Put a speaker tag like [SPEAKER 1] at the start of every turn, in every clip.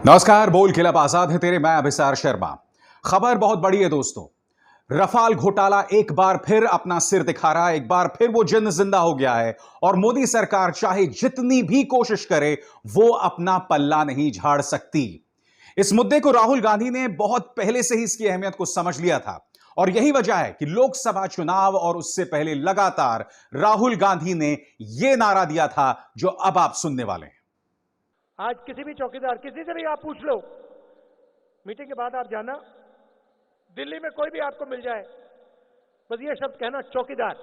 [SPEAKER 1] नमस्कार। बोल खिलाफ आजाद है तेरे, मैं अभिसार शर्मा। खबर बहुत बड़ी है दोस्तों। रफाल घोटाला एक बार फिर अपना सिर दिखा रहा है, एक बार फिर वो जिन जिंदा हो गया है और मोदी सरकार चाहे जितनी भी कोशिश करे वो अपना पल्ला नहीं झाड़ सकती। इस मुद्दे को राहुल गांधी ने बहुत पहले से ही इसकी अहमियत को समझ लिया था और यही वजह है कि लोकसभा चुनाव और उससे पहले लगातार राहुल गांधी ने यह नारा दिया था जो अब आप सुनने वाले हैं।
[SPEAKER 2] आज किसी भी चौकीदार, किसी से भी आप पूछ लो, मीटिंग के बाद आप जाना, दिल्ली में कोई भी आपको मिल जाए, बस ये शब्द कहना चौकीदार।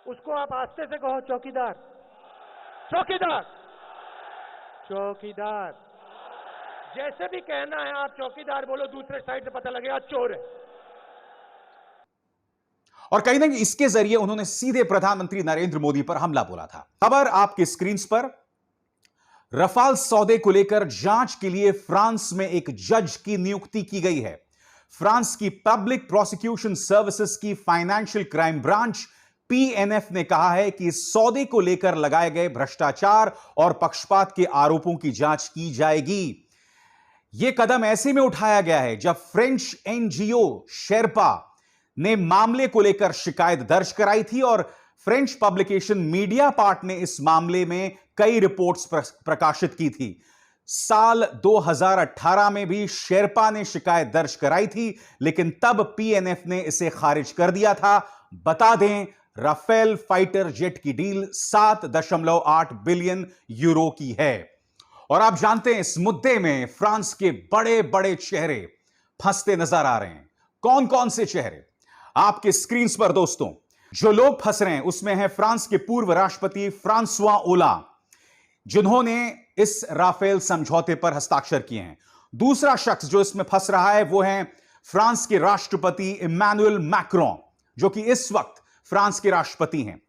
[SPEAKER 2] उसको आप आस्ते से कहो, चौकीदार, चौकीदार, चौकीदार। जैसे भी कहना है आप चौकीदार बोलो, दूसरे साइड से पता लगेगा चोर है।
[SPEAKER 1] और कहीं ना कहीं इसके जरिए उन्होंने सीधे प्रधानमंत्री नरेंद्र मोदी पर हमला बोला था। खबर आपकी स्क्रीन पर। रफाल सौदे को लेकर जांच के लिए फ्रांस में एक जज की नियुक्ति की गई है। फ्रांस की पब्लिक प्रोसिक्यूशन सर्विसेज की फाइनेंशियल क्राइम ब्रांच पीएनएफ ने कहा है कि इस सौदे को लेकर लगाए गए भ्रष्टाचार और पक्षपात के आरोपों की जांच की जाएगी। यह कदम ऐसे में उठाया गया है जब फ्रेंच एनजीओ शेरपा ने मामले को लेकर शिकायत दर्ज कराई थी और फ्रेंच पब्लिकेशन मीडिया पार्ट ने इस मामले में कई रिपोर्ट्स प्रकाशित की थी। साल 2018 में भी शेरपा ने शिकायत दर्ज कराई थी, लेकिन तब पीएनएफ ने इसे खारिज कर दिया था। बता दें, राफेल फाइटर जेट की डील 7.8 बिलियन यूरो की है। और आप जानते हैं इस मुद्दे में फ्रांस के बड़े बड़े चेहरे फंसते नजर आ रहे हैं। कौन कौन से चेहरे आपके स्क्रीन पर दोस्तों? जो लोग फंस रहे हैं उसमें है फ्रांस के पूर्व राष्ट्रपति फ्रांसवा ओलांद, जिन्होंने इस राफेल समझौते पर हस्ताक्षर किए हैं। दूसरा शख्स जो इसमें फंस रहा है वो है फ्रांस के राष्ट्रपति इमैनुअल मैक्रोन, जो कि इस वक्त फ्रांस के राष्ट्रपति हैं।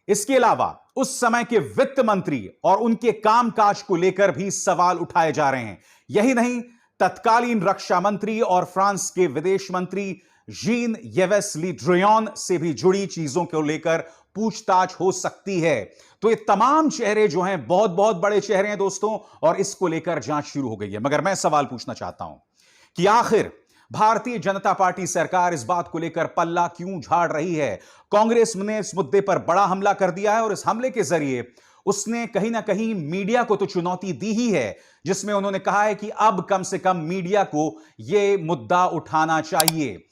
[SPEAKER 1] इसके अलावा उस समय के वित्त मंत्री और उनके कामकाज को लेकर भी सवाल उठाए जा रहे हैं। यही नहीं, तत्कालीन रक्षा मंत्री और फ्रांस के विदेश मंत्री जीन येवेस ली ड्रियन से भी जुड़ी चीजों को लेकर पूछताछ हो सकती है। तो ये तमाम चेहरे जो हैं बहुत बहुत बड़े चेहरे हैं दोस्तों, और इसको लेकर जांच शुरू हो गई है। मगर मैं सवाल पूछना चाहता हूं कि आखिर भारतीय जनता पार्टी सरकार इस बात को लेकर पल्ला क्यों झाड़ रही है? कांग्रेस ने इस मुद्दे पर बड़ा हमला कर दिया है और इस हमले के जरिए उसने कहीं ना कहीं मीडिया को तो चुनौती दी ही है, जिसमें उन्होंने कहा है कि अब कम से कम मीडिया को यह मुद्दा उठाना चाहिए।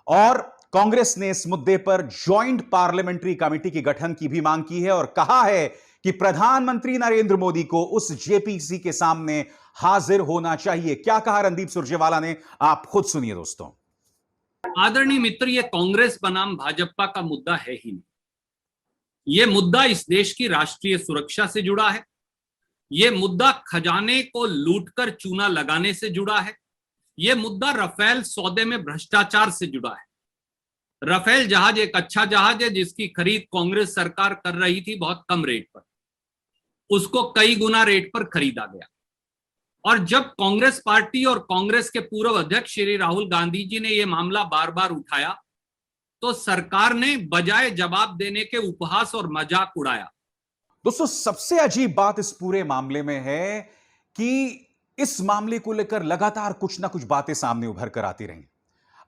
[SPEAKER 1] और कांग्रेस ने इस मुद्दे पर ज्वाइंट पार्लियामेंट्री कमेटी के गठन की भी मांग की है और कहा है कि प्रधानमंत्री नरेंद्र मोदी को उस जेपीसी के सामने हाजिर होना चाहिए। क्या कहा रणदीप सुरजेवाला ने, आप खुद सुनिए दोस्तों।
[SPEAKER 3] आदरणीय मित्र, ये कांग्रेस बनाम भाजपा का मुद्दा है ही नहीं। यह मुद्दा इस देश की राष्ट्रीय सुरक्षा से जुड़ा है। यह मुद्दा खजाने को लूटकर चूना लगाने से जुड़ा है। यह मुद्दा राफेल सौदे में भ्रष्टाचार से जुड़ा है। राफेल जहाज एक अच्छा जहाज है जिसकी खरीद कांग्रेस सरकार कर रही थी बहुत कम रेट पर। उसको कई गुना रेट पर खरीदा गया और जब कांग्रेस पार्टी और कांग्रेस के पूर्व अध्यक्ष श्री राहुल गांधी जी ने यह मामला बार बार उठाया तो सरकार ने बजाय जवाब देने के उपहास और मजाक उड़ाया।
[SPEAKER 1] दोस्तों, सबसे अजीब बात इस पूरे मामले में है कि इस मामले को लेकर लगातार कुछ ना कुछ बातें सामने उभर कर आती रही।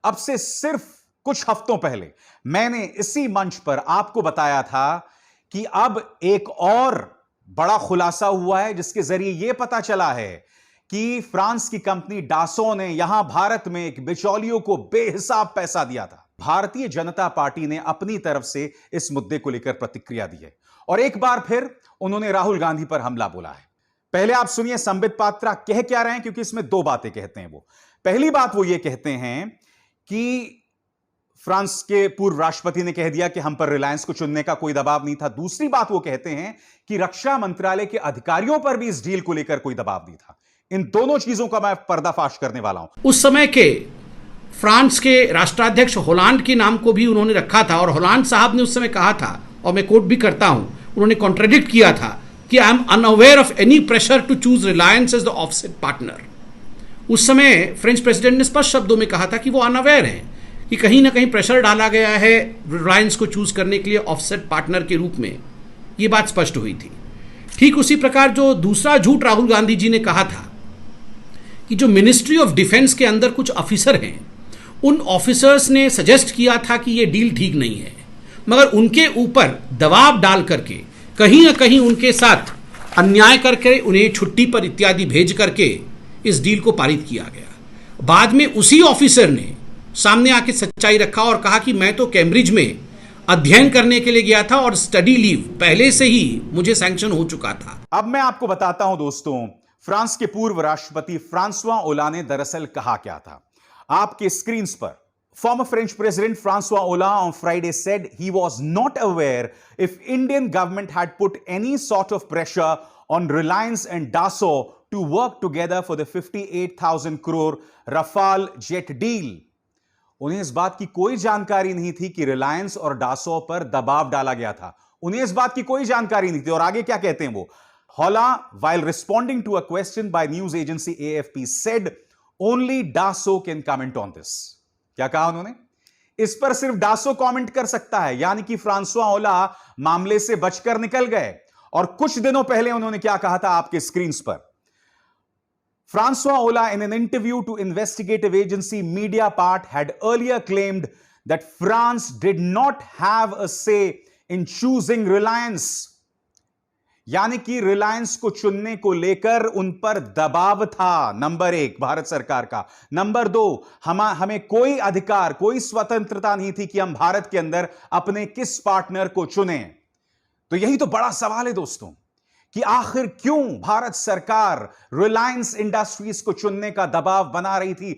[SPEAKER 1] अब से सिर्फ कुछ हफ्तों पहले मैंने इसी मंच पर आपको बताया था कि अब एक और बड़ा खुलासा हुआ है, जिसके जरिए यह पता चला है कि फ्रांस की कंपनी डासो ने यहां भारत में एक बिचौलियों को बेहिसाब पैसा दिया था। भारतीय जनता पार्टी ने अपनी तरफ से इस मुद्दे को लेकर प्रतिक्रिया दी है और एक बार फिर उन्होंने राहुल गांधी पर हमला बोला है। पहले आप सुनिए संबित पात्रा कह क्या रहे हैं, क्योंकि इसमें दो बातें कहते हैं वो। पहली बात वो ये कहते हैं कि फ्रांस के पूर्व राष्ट्रपति ने कह दिया कि हम पर रिलायंस को चुनने का कोई दबाव नहीं था। दूसरी बात वो कहते हैं कि रक्षा मंत्रालय के अधिकारियों पर भी इस डील को लेकर कोई दबाव नहीं था। इन दोनों चीजों का मैं पर्दाफाश करने वाला हूं।
[SPEAKER 4] उस समय के फ्रांस के राष्ट्राध्यक्ष होलांड के नाम को भी उन्होंने रखा था और होलांड साहब ने उस समय कहा था, और मैं कोट भी करता हूं, उन्होंने कॉन्ट्रडिक्ट किया था कि I am unaware of any pressure to choose Reliance as the offset partner. उस समय फ्रेंच प्रेसिडेंट ने स्पष्ट शब्दों में कहा था कि वो अनअवेयर हैं कि कहीं ना कहीं प्रेशर डाला गया है रिलायंस को चूज करने के लिए ऑफसेट पार्टनर के रूप में। ये बात स्पष्ट हुई थी। ठीक उसी प्रकार जो दूसरा झूठ राहुल गांधी जी ने कहा था कि जो मिनिस्ट्री ऑफ डिफेंस के अंदर कुछ ऑफिसर हैं, उन ऑफिसर्स ने सजेस्ट किया था कि ये डील ठीक नहीं है, मगर उनके ऊपर दबाव डाल करके कहीं ना कहीं उनके साथ अन्याय करके उन्हें छुट्टी पर इत्यादि भेज करके इस डील को पारित किया गया। बाद में उसी ऑफिसर ने सामने आके सच्चाई रखा और कहा कि मैं तो कैम्ब्रिज में अध्ययन करने के लिए गया था और स्टडी लीव पहले से ही मुझे सैंक्शन हो चुका था।
[SPEAKER 1] अब मैं आपको बताता हूं दोस्तों, फ्रांस के पूर्व राष्ट्रपति फ्रांसवा ओलांद ने दरअसल कहा क्या था। आपके स्क्रीन पर former French President Francois Hollande on Friday said he was not aware if Indian government had put any sort of pressure on Reliance and Dassault to work together for the 58,000 crore Rafale jet deal. उन्हें इस बात की कोई जानकारी नहीं थी कि रिलायंस और डासो पर दबाव डाला गया था। उन्हें इस बात की कोई जानकारी नहीं थी। और आगे क्या कहते हैं वो? Hollande, while responding to a question by news agency AFP, said only Dassault can comment on this. क्या कहा उन्होंने? इस पर सिर्फ डासो कमेंट कर सकता है, यानी कि फ्रांसवा ओलांद मामले से बचकर निकल गए। और कुछ दिनों पहले उन्होंने क्या कहा था आपके स्क्रीन पर? Francois Hollande, in an interview to investigative agency Mediapart, had earlier claimed that France did not have a say in choosing Reliance. यानी कि रिलायंस को चुनने को लेकर उन पर दबाव था। नंबर 1 भारत सरकार का। नंबर 2 हमें कोई अधिकार, कोई स्वतंत्रता नहीं थी कि हम भारत के अंदर अपने किस पार्टनर को चुने। तो यही तो बड़ा सवाल है दोस्तों कि आखिर क्यों भारत सरकार रिलायंस इंडस्ट्रीज को चुनने का दबाव बना रही थी